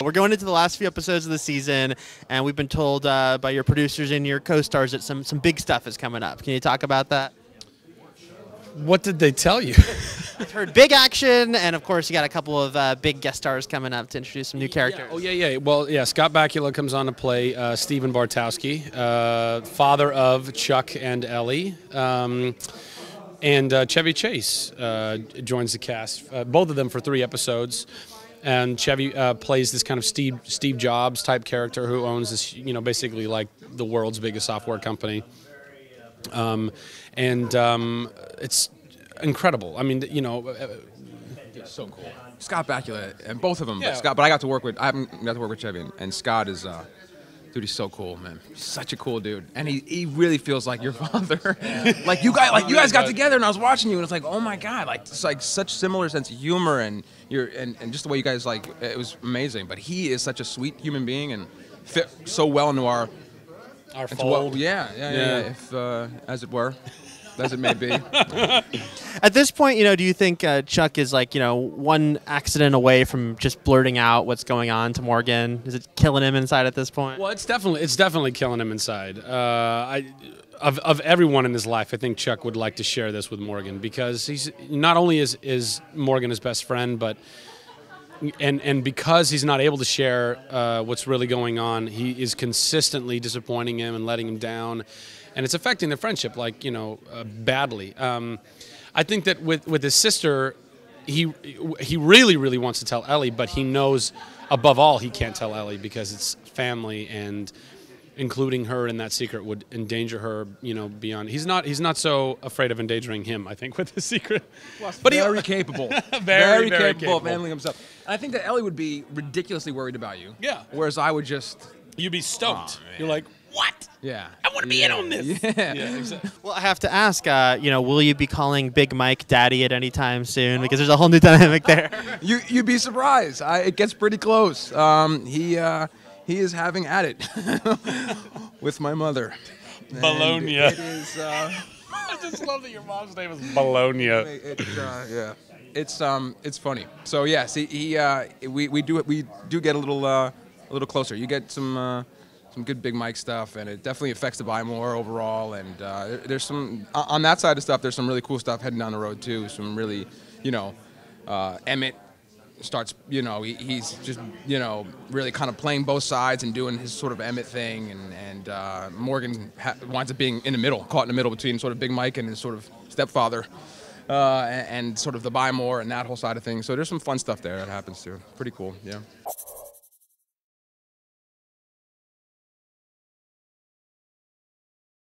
We're going into the last few episodes of the season, and we've been told by your producers and your co-stars that some big stuff is coming up. Can you talk about that? What did they tell you? I've heard big action, and of course you got a couple of big guest stars coming up to introduce some new characters. Yeah. Oh, yeah. Well, yeah, Scott Bakula comes on to play Stephen Bartowski, father of Chuck and Ellie. And Chevy Chase joins the cast, both of them for 3 episodes. And Chevy plays this kind of Steve Jobs type character who owns this, basically like the world's biggest software company. It's incredible. I mean, it's so cool. Scott Bakula and both of them. Yeah. But I haven't got to work with Chevy, and Scott is, dude, he's so cool, man. He's such a cool dude, and he really feels like your father. you guys got together, and I was watching you, and it's like, oh my god, it's like such similar sense of humor, and and just the way you guys it was amazing. But he is such a sweet human being, and fit so well into our fold. Yeah. If as it were. As it may be. At this point, do you think Chuck is one accident away from just blurting out what's going on to Morgan? Is it killing him inside at this point? Well, it's definitely killing him inside. Of everyone in his life, I think Chuck would like to share this with Morgan, because he's not only is Morgan his best friend, but and because he's not able to share what's really going on, he is consistently disappointing him and letting him down. And it's affecting their friendship, badly. I think that with his sister, he really, really wants to tell Ellie, but he knows above all he can't tell Ellie because it's family, and including her in that secret would endanger her, beyond. He's not so afraid of endangering him, I think, with the secret. But very capable. very capable of handling himself. And I think that Ellie would be ridiculously worried about you. Yeah. Whereas I would just... You'd be stoked. You're like, what? Yeah. I want to be in on this. Yeah. Exactly. Well, I have to ask, will you be calling Big Mike Daddy at any time soon? Because there's a whole new dynamic there. You'd be surprised. It gets pretty close. He is having at it with my mother. Bologna. It is. I just love that your mom's name is Bologna. Yeah. It's funny. So yeah, see, we do get a little closer. You get some good Big Mike stuff, and it definitely affects the buy more overall. And there's some on that side of stuff. There's some really cool stuff heading down the road too. Some really, Emmett starts, he's just, really kind of playing both sides and doing his sort of Emmett thing, and Morgan winds up being in the middle, caught in the middle between sort of Big Mike and his sort of stepfather, and sort of the buy more and that whole side of things. So there's some fun stuff there that happens too. Pretty cool, yeah.